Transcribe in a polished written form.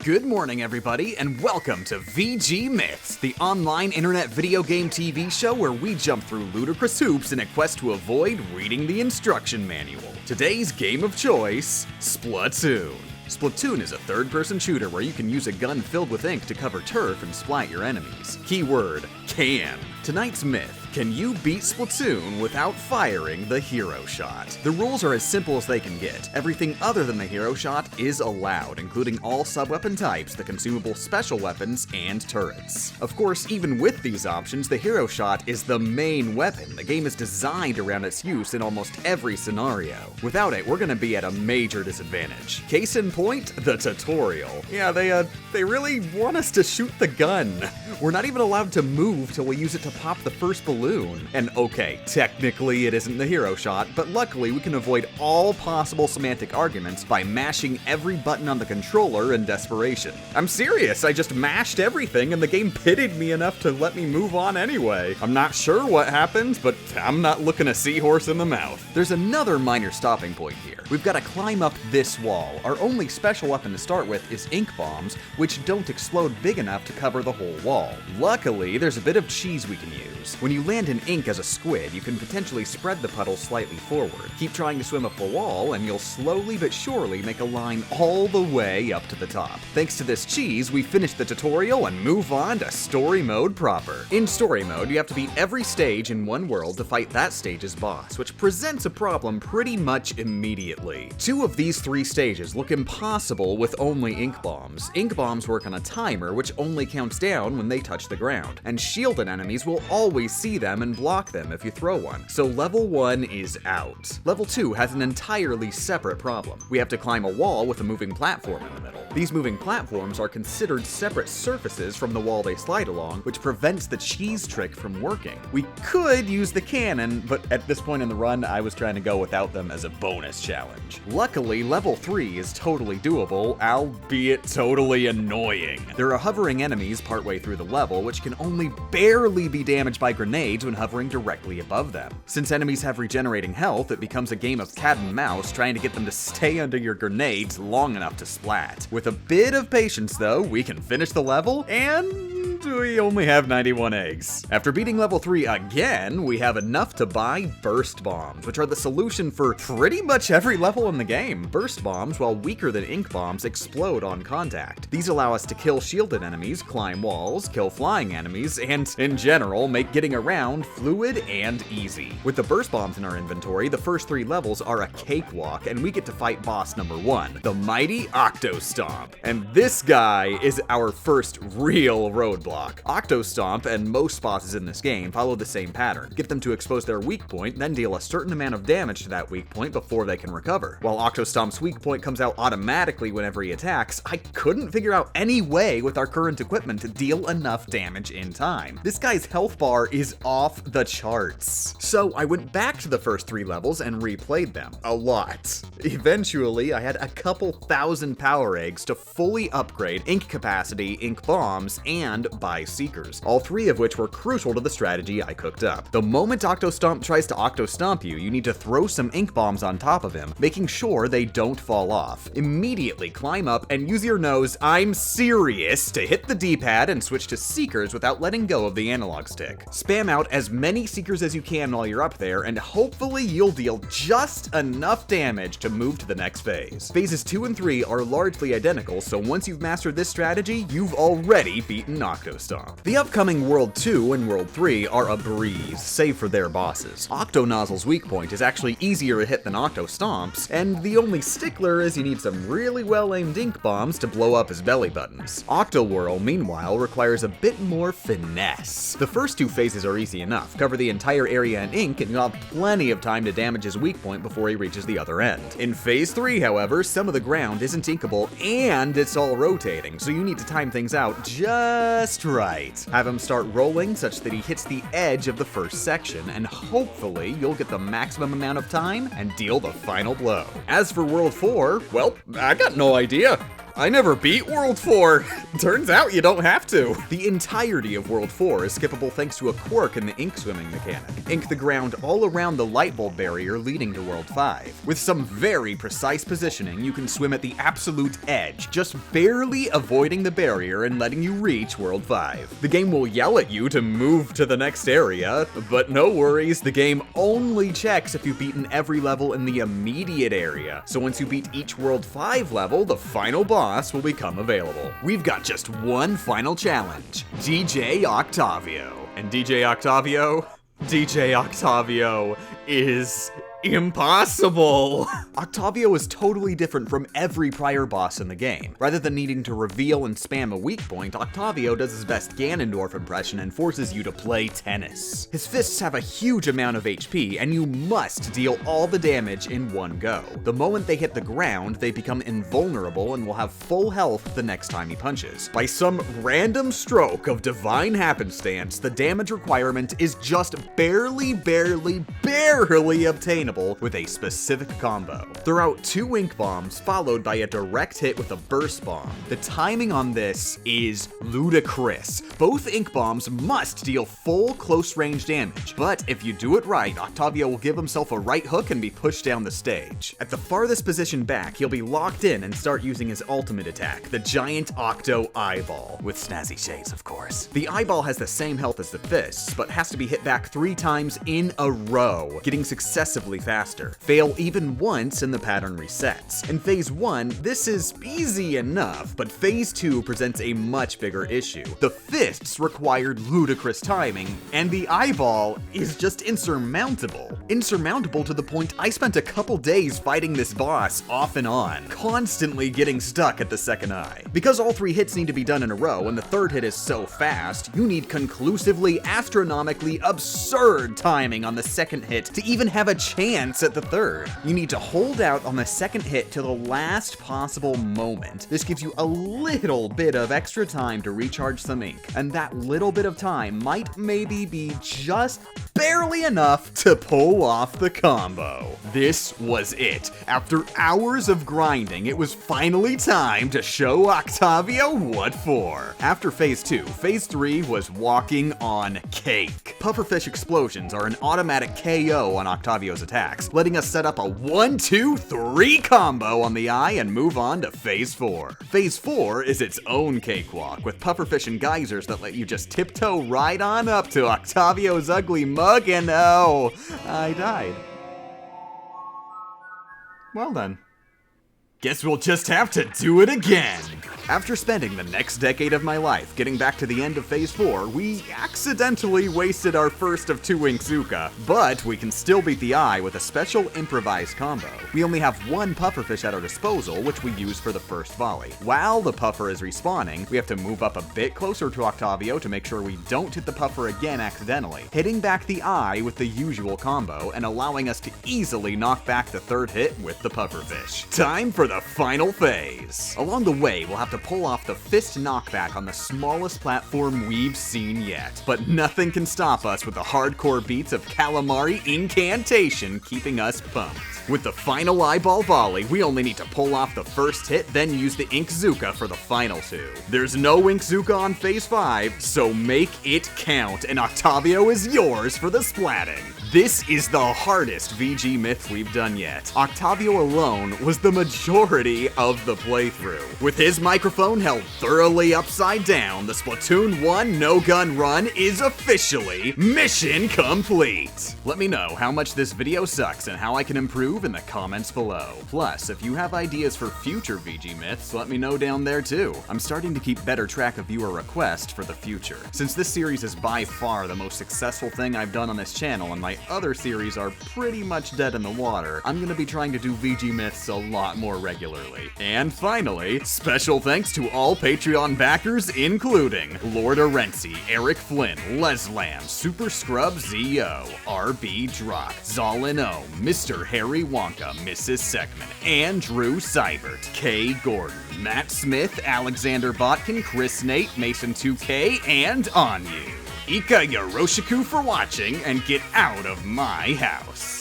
Good morning, everybody, and welcome to VG Myths, the online internet video game TV show where we jump through ludicrous hoops in a quest to avoid reading the instruction manual. Today's game of choice, Splatoon. Splatoon is a third-person shooter where you can use a gun filled with ink to cover turf and splat your enemies. Keyword, can. Tonight's myth, can you beat Splatoon without firing the hero shot? The rules are as simple as they can get. Everything other than the hero shot is allowed, including all sub-weapon types, the consumable special weapons, and turrets. Of course, even with these options, the hero shot is the main weapon. The game is designed around its use in almost every scenario. Without it, we're gonna be at a major disadvantage. Case in point, the tutorial. Yeah, they really want us to shoot the gun. We're not even allowed to move till we use it to pop the first balloon. And okay, technically it isn't the hero shot, but luckily we can avoid all possible semantic arguments by mashing every button on the controller in desperation. I'm serious, I just mashed everything and the game pitied me enough to let me move on anyway. I'm not sure what happened, but I'm not looking a seahorse in the mouth. There's another minor stopping point here. We've got to climb up this wall. Our only special weapon to start with is ink bombs, which don't explode big enough to cover the whole wall. Luckily, there's a bit of cheese we can use. When you land in ink as a squid, you can potentially spread the puddle slightly forward. Keep trying to swim up the wall, and you'll slowly but surely make a line all the way up to the top. Thanks to this cheese, we finish the tutorial and move on to story mode proper. In story mode, you have to beat every stage in one world to fight that stage's boss, which presents a problem pretty much immediately. Two of these three stages look impossible with only ink bombs. Ink bombs work on a timer, which only counts down when they touch the ground, and shielded enemies will always see them and block them if you throw one. So level 1 is out. Level 2 has an entirely separate problem. We have to climb a wall with a moving platform in the middle. These moving platforms are considered separate surfaces from the wall they slide along, which prevents the cheese trick from working. We could use the cannon, but at this point in the run, I was trying to go without them as a bonus challenge. Luckily, level 3 is totally doable, albeit totally annoying. There are hovering enemies partway through the level, which can only barely be damaged by grenades when hovering directly above them. Since enemies have regenerating health, it becomes a game of cat and mouse trying to get them to stay under your grenades long enough to splat. With a bit of patience though, we can finish the level, and we only have 91 eggs. After beating level 3 again, we have enough to buy burst bombs, which are the solution for pretty much every level in the game. Burst bombs, while weaker than ink bombs, explode on contact. These allow us to kill shielded enemies, climb walls, kill flying enemies, and in general, make getting around fluid and easy. With the burst bombs in our inventory, the first 3 levels are a cakewalk, and we get to fight boss number 1, the mighty Octo Stomp. And this guy is our first real roadblock. Octo Stomp and most bosses in this game follow the same pattern. Get them to expose their weak point, then deal a certain amount of damage to that weak point before they can recover. While Octo Stomp's weak point comes out automatically whenever he attacks, I couldn't figure out any way with our current equipment to deal enough damage in time. This guy's health bar is off the charts. So I went back to the first 3 levels and replayed them. A lot. Eventually, I had a couple thousand power eggs to fully upgrade ink capacity, ink bombs, and buy seekers, all 3 of which were crucial to the strategy I cooked up. The moment Octo Stomp tries to Octo Stomp you, you need to throw some ink bombs on top of him, making sure they don't fall off. Immediately climb up and use your nose, I'm serious, to hit the D-pad and switch to seekers without letting go of the analog stick. Spam out as many seekers as you can while you're up there, and hopefully you'll deal just enough damage to move to the next phase. Phases 2 and 3 are largely identical, so once you've mastered this strategy, you've already beaten Octo Stomp. The upcoming World 2 and World 3 are a breeze, save for their bosses. Octo Nozzle's weak point is actually easier to hit than Octo Stomp's, and the only stickler is you need some really well-aimed ink bombs to blow up his belly buttons. Octo Whirl, meanwhile, requires a bit more finesse. The first 2 phases are easy enough. Cover the entire area in ink, and you'll have plenty of time to damage his weak point before he reaches the other end. In phase 3, however, some of the ground isn't inkable, and it's all rotating, so you need to time things out just right. Have him start rolling such that he hits the edge of the first section, and hopefully you'll get the maximum amount of time and deal the final blow. As for World 4, well, I got no idea. I never beat World 4. Turns out you don't have to. The entirety of World 4 is skippable thanks to a quirk in the ink swimming mechanic. Ink the ground all around the light bulb barrier leading to World 5. With some very precise positioning, you can swim at the absolute edge, just barely avoiding the barrier and letting you reach World 5. The game will yell at you to move to the next area, but no worries, the game only checks if you've beaten every level in the immediate area. So once you beat each World 5 level, the final boss will become available. We've got just one final challenge, DJ Octavio. And DJ Octavio is impossible! Octavio is totally different from every prior boss in the game. Rather than needing to reveal and spam a weak point, Octavio does his best Ganondorf impression and forces you to play tennis. His fists have a huge amount of HP, and you must deal all the damage in one go. The moment they hit the ground, they become invulnerable and will have full health the next time he punches. By some random stroke of divine happenstance, the damage requirement is just barely obtainable with a specific combo. Throw out 2 ink bombs followed by a direct hit with a burst bomb. The timing on this is ludicrous. Both ink bombs must deal full close range damage, but if you do it right, Octavio will give himself a right hook and be pushed down the stage. At the farthest position back, he'll be locked in and start using his ultimate attack, the giant Octo Eyeball, with snazzy shades of course. The eyeball has the same health as the fists, but has to be hit back 3 times in a row, getting successively faster. Fail even once and the pattern resets. In Phase 1, this is easy enough, but Phase 2 presents a much bigger issue. The fists required ludicrous timing, and the eyeball is just insurmountable. Insurmountable to the point I spent a couple days fighting this boss off and on, constantly getting stuck at the second eye. Because all 3 hits need to be done in a row, and the third hit is so fast, you need conclusively, astronomically absurd timing on the second hit to even have a chance at the third. You need to hold out on the second hit to the last possible moment. This gives you a little bit of extra time to recharge some ink, and that little bit of time might maybe be just barely enough to pull off the combo. This was it. After hours of grinding, it was finally time to show Octavio what for. After Phase 2, Phase 3 was walking on cake. Pufferfish explosions are an automatic KO on Octavio's attacks, letting us set up a 1-2-3 combo on the eye and move on to Phase 4. Phase 4 is its own cakewalk, with pufferfish and geysers that let you just tiptoe right on up to Octavio's ugly mug, and oh, I died. Well then. Guess we'll just have to do it again. After spending the next decade of my life getting back to the end of Phase 4, we accidentally wasted our first of 2 Inkzuka, but we can still beat the eye with a special improvised combo. We only have 1 pufferfish at our disposal, which we use for the first volley. While the puffer is respawning, we have to move up a bit closer to Octavio to make sure we don't hit the puffer again accidentally, hitting back the eye with the usual combo and allowing us to easily knock back the third hit with the pufferfish. Time for the final phase. Along the way, we'll have to pull off the fist knockback on the smallest platform we've seen yet. But nothing can stop us with the hardcore beats of Calamari Incantation keeping us pumped. With the final eyeball volley, we only need to pull off the first hit, then use the Inkzuka for the final 2. There's no Inkzuka on Phase 5, so make it count, and Octavio is yours for the splatting. This is the hardest VG myth we've done yet. Octavio alone was the majority of the playthrough. With his microphone held thoroughly upside down, the Splatoon 1 no-gun run is officially mission complete. Let me know how much this video sucks and how I can improve in the comments below. Plus, if you have ideas for future VG myths, let me know down there too. I'm starting to keep better track of viewer requests for the future. Since this series is by far the most successful thing I've done on this channel and my other series are pretty much dead in the water, I'm gonna be trying to do VG myths a lot more regularly. And finally, special thanks to all Patreon backers, including Lord Arenci, Eric Flynn, Leslam, Super Scrub ZO, RB Drock, Zolin O, Mr. Harry Wonka, Mrs. Seckman, Andrew Seibert, Kay Gordon, Matt Smith, Alexander Botkin, Chris Nate, Mason 2K, and Anyu. Ika Yoroshiku for watching, and get out of my house.